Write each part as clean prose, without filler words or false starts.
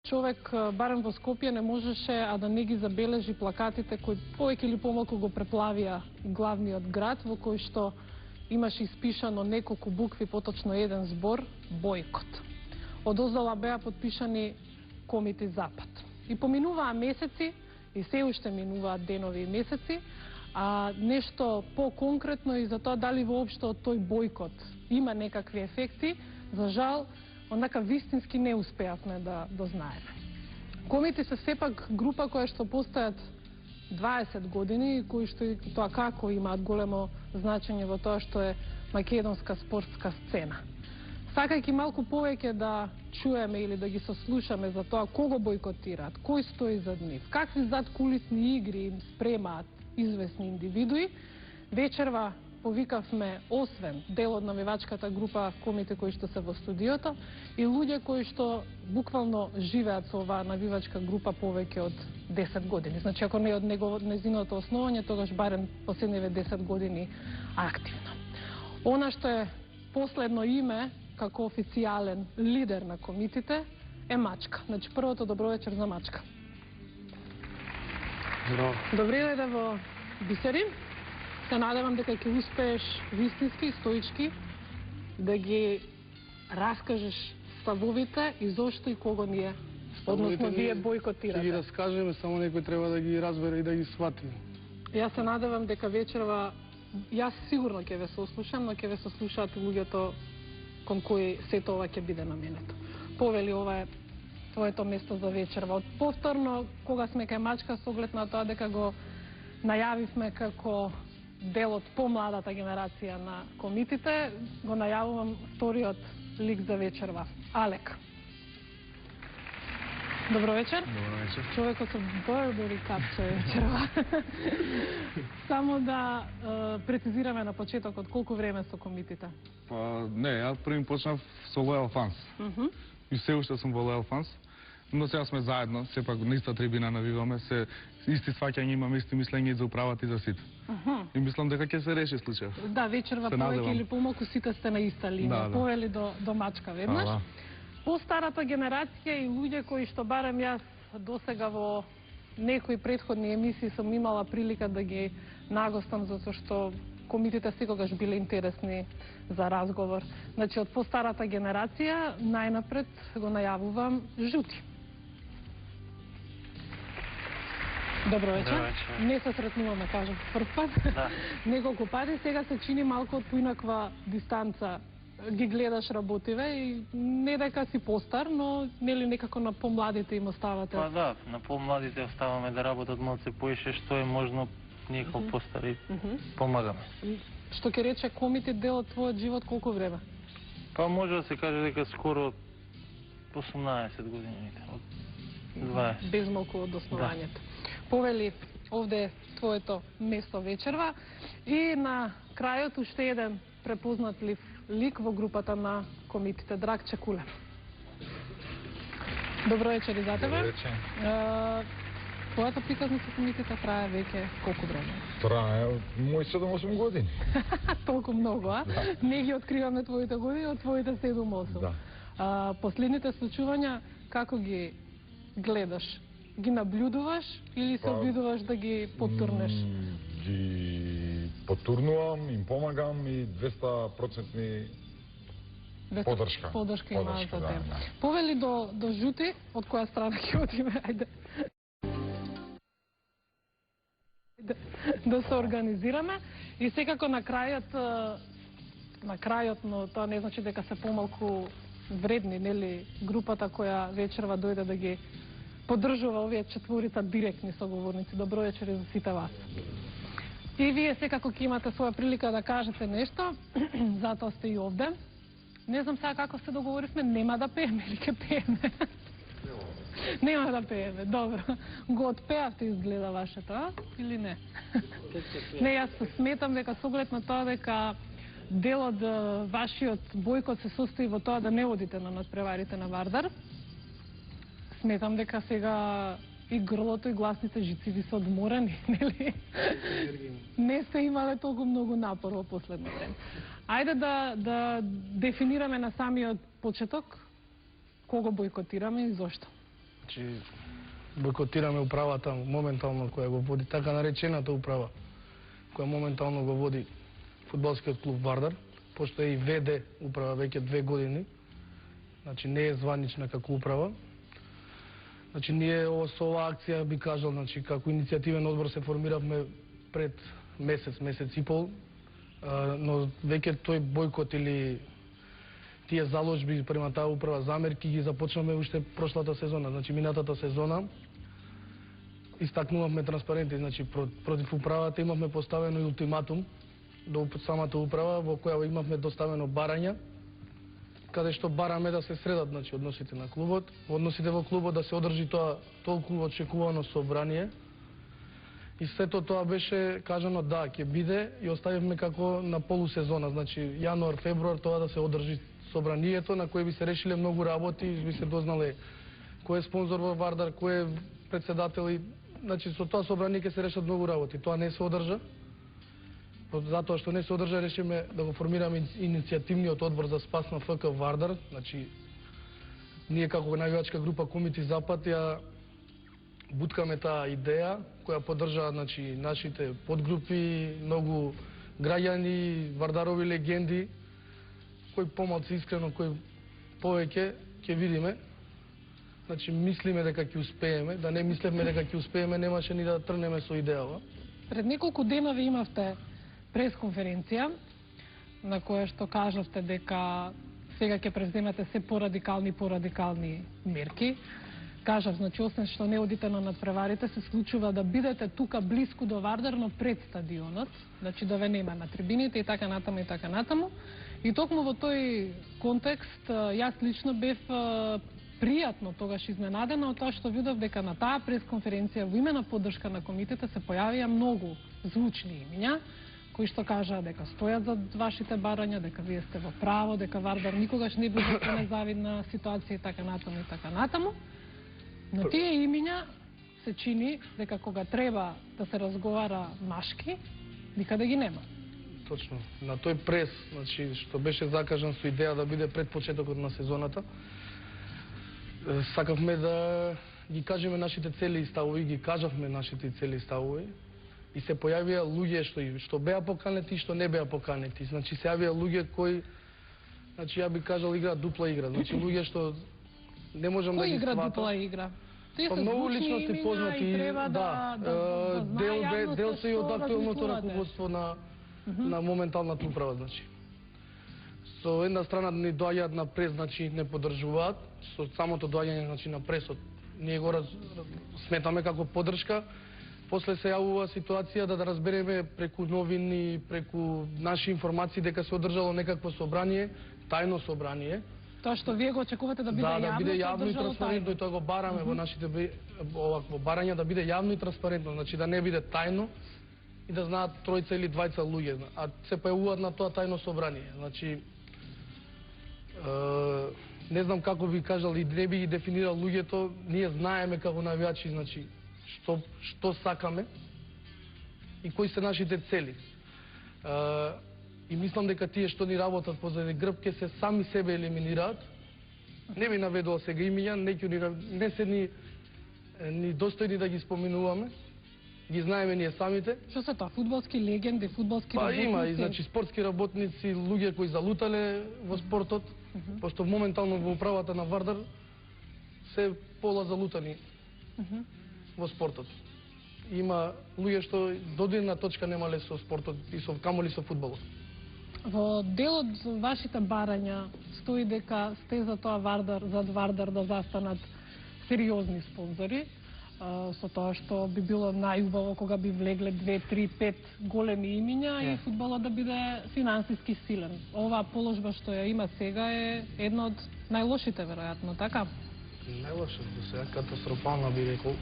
Човек, барем во Скопје, не можеше а да не ги забележи плакатите кои повеќе или помалку го преплавија главниот град, во кој што имаше испишано неколку букви, поточно еден збор – бојкот. Одоздала беа подпишани Комити Запад. И поминуваа месеци, и се уште минуваат денови и месеци, а нешто по-конкретно и за тоа дали воопшто од тој бојкот има некакви ефекти, за жал, онака вистински не успеавме да дознаеме. Комити се сепак група која што постојат 20 години, кои што и тоа како имаат големо значење во тоа што е македонска спортска сцена. Сакајќи малку повеќе да чуеме или да ги сослушаме за тоа кого бојкотираат, кој стои зад нив, какви задкулисни игри им спремаат известни индивидуи, вечерва повикавме освен дел од навивачката група Комити кои што се во студиото и луѓе кои што буквално живеат со оваа навивачка група повеќе од 10 години. Значи, ако не од незиното основање, тогаш барем последниве 10 години активно. Она што е последно име како официјален лидер на комитите е Мачка. Значи, првото добро вечер за Мачка. Здраво. Добре дојде во Бисерин. Се надевам дека ќе успееш вистински и стоички да ги раскажеш ставовите и зошто и кого ние, односно вие бојкотирате. Ќе ги раскажеме, само некој треба да ги разбере и да ги свати. Јас се надевам дека вечерва, јас сигурно ќе ве сослушам, но ќе ве сослушаат луѓето кон кои сето ова ќе биде наменето. Повели, ова е твоето место за вечерва. Повторно, кога сме кај Мачка, со оглед на тоа дека го најавивме како дел од помладата генерација на комитите, го најавувам вториот лик за вечерва. Алек. Добро вечер. Добро вечер. Човекот со Бурбери капче вечерва. Само да прецизираме на почетокот колку време со комитите. Па, не, јас првим почнав со Loyal Fans. И се уште сум во Loyal Fans. Но сега сме заедно, сепак на иста трибина навиваме, се исти сваќања имаме, исти мислење за управата и за сите. И мислам дека ќе се реши случајот. Да, вечерва повеќе или помалку сите сте на иста линија. Повели до Мачка веднаш. По-старата генерација и луѓе кои што барем јас досега во некои претходни емисии сум имала прилика да ги нагостам, затоа што комитите секогаш биле интересни за разговор. Значи, од по-старата генерација, најнапред го најавувам Жути. Добро вечер. Не се сретнуваме, кажам, прв пат. Да. Неколку пати, сега се чини малку од поинаква дистанца. Ги гледаш работиве и не дека си постар, но нели некако на помладите им оставате? Па да, на помладите оставаме да работат малце поише, што е можно ние како постари помагаме. Што ќе рече Комити дел од твојот живот колку време? Па може да се каже дека скоро 18 години, од 20. Без малку од основањето. Повели, овде е твоето место вечерва и на крајот уште еден препознатлив лик во групата на комитите, Драгче Кулев. Добро вечер и за тебе. Добро вечер. Твојата приказна со комитите трае веќе колку време? Трае мои 7-8 години. Толку многу, а? Да. Не ги откриваме твоите години од твоите 7-8. Да. Последните случувања, како ги гледаш? Ги наблюдуваш или се обидуваш да ги потурнеш? Ги потурнувам, им помагам и 200% подршка. Подршка има за да, тебе. да. Повели до Жути, од која страна ќе одиме? Ајде. Да се организираме и секако на крајот, но тоа не значи дека се помалку вредни, нели, групата која вечерва дојде да ги поддржува овие четворица директни соговорници. Добро вечер за сите вас. И вие секако ќе имате своја прилика да кажете нешто, затоа сте и овде. Не знам сега како се договоривме, нема да пееме или ќе пееме? Нема да пееме, добро. Го отпеавте изгледа вашето, а? Или не? Не, јас сметам дека со оглед на тоа дека дел од вашиот бојкот се состои во тоа да не одите на надпреварите на Вардар. Сметам дека сега и грлото и гласните жици ви се одморени, нели? Не сте имале толку многу напор во последно време. Ајде да дефинираме на самиот почеток кого бојкотираме и зошто. Значи, бойкотираме управата моментално која го води, така наречената управа, која моментално го води фудбалскиот клуб Вардар, пошто е и ВД управа веќе 2 години, значи не е званична како управа. Значи ние со оваа акција би кажал, значи како иницијативен одбор се формиравме пред месец и пол, но веќе тој бойкот или тие заложби према таа управа, замерки ги започнаме уште прошлата сезона, значи минатата сезона. Истакнувавме транспаренти, значи против управата имавме поставено и ултиматум до самата управа, во која имавме доставено барања, каде што бараме да се средат, значи, односите на клубот, односите во клубот да се одржи тоа толку очекувано собрание. И сето тоа беше кажано да, ќе биде и оставивме како на полусезона, значи јануар, февруар тоа да се одржи собранието на кое би се решиле многу работи, би се дознале кој е спонзор во Вардар, кој е председател и значи со тоа собрание ќе се решат многу работи. Тоа не се одржа. Затоа што не се одржа, решиме да го формираме иницијативниот одбор за спас на ФК Вардар, значи ние како навивачка група Комити Запад ја буткаме таа идеја која поддржаа, значи, нашите подгрупи, многу граѓани, Вардарови легенди, кои помалку искрено, кои повеќе ќе видиме. Значи мислиме дека ќе успееме, да не мислевме дека ќе успееме, немаше ни да трнеме со идејава. Пред неколку дена ви имавте пресконференција на која што кажавте дека сега ќе преземете се порадикални мерки. Кажав, значи, освен што не одите на надпреварите, се случува да бидете тука блиску до Вардар, но пред стадионот, значи да ве нема на трибините и така натаму и така натаму. И токму во тој контекст, јас лично бев пријатно тогаш изненадена од тоа што видов дека на таа пресконференција во име на поддршка на комитета се појавија многу звучни имиња, кои што кажаа дека стојат за вашите барања, дека вие сте во право, дека Вардар никогаш не би бил незавидна ситуација и така натаму и така натаму. Но тие имиња се чини дека кога треба да се разговара машки, никаде ги нема. Точно. На тој прес, значи, што беше закажан со идеја да биде пред почетокот на сезоната, сакавме да ги кажеме нашите цели и ставови, ги кажавме нашите цели и ставови, и се појавија луѓе што беа поканети и што не беа поканети. Значи се јавија луѓе кои, значи ја би кажал, играат дупла игра. Значи луѓе што не можам да ги сватам. Кој игра дупла игра? Тие се многу звучни личности имиња познати, и треба да знае дел се и од актуелното разликувате. раководство на моменталната управа, значи. Со една страна ни доаѓаат на прес, значи не поддржуваат, со самото доаѓање, значи, на пресот. Ние го сметаме како поддршка. После се јавува ситуација да разбереме преку новини, преку наши информации дека се одржало некакво собрание, тајно собрание. Тоа што вие го очекувате да биде да биде јавно и одржало транспарентно, и тоа го бараме во нашите овакво барања, да биде јавно и транспарентно, значи да не биде тајно и да знаат тројца или двајца луѓе, а се појавуваат на тоа тајно собрание. Значи не знам како би кажал и не би ги дефинирал луѓето, ние знаеме како навијачи, значи што сакаме и кои се нашите цели. И мислам дека тие што ни работат позади грб ќе се сами себе елиминираат. Не би наведувал сега имиња, не се ни достојни да ги споменуваме. Ги знаеме ние самите. Што се тоа? Фудбалски легенди, фудбалски работници? Има и, значи, спортски работници, луѓе кои залутале во спортот, пошто моментално во управата на Вардар се пола залутани во спортот. Има луѓе што додирна точка немале со спортот и со камоли со фудбалот. Во дел од вашите барања стои дека сте за тоа зад Вардар да застанат сериозни спонзори, со тоа што би било најубаво кога би влегле 2, 3, 5 големи имиња и фудбалот да биде финансиски силен. Оваа положба што ја има сега е една од најлошите, веројатно, така? Најлошо до сега, катастрофална би рекол.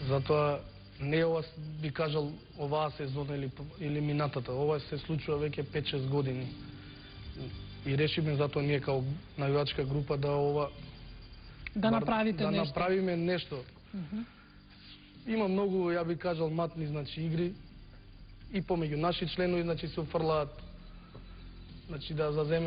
Затоа не ова би кажал оваа сезона или минатата, ова се случува веќе 5-6 години. И решиме затоа ние као навијачка група да ова направите нешто. Направиме нешто. Има многу, ја би кажал, матни, значи, игри и помеѓу наши членови, значи се офрлаат, значи да заземе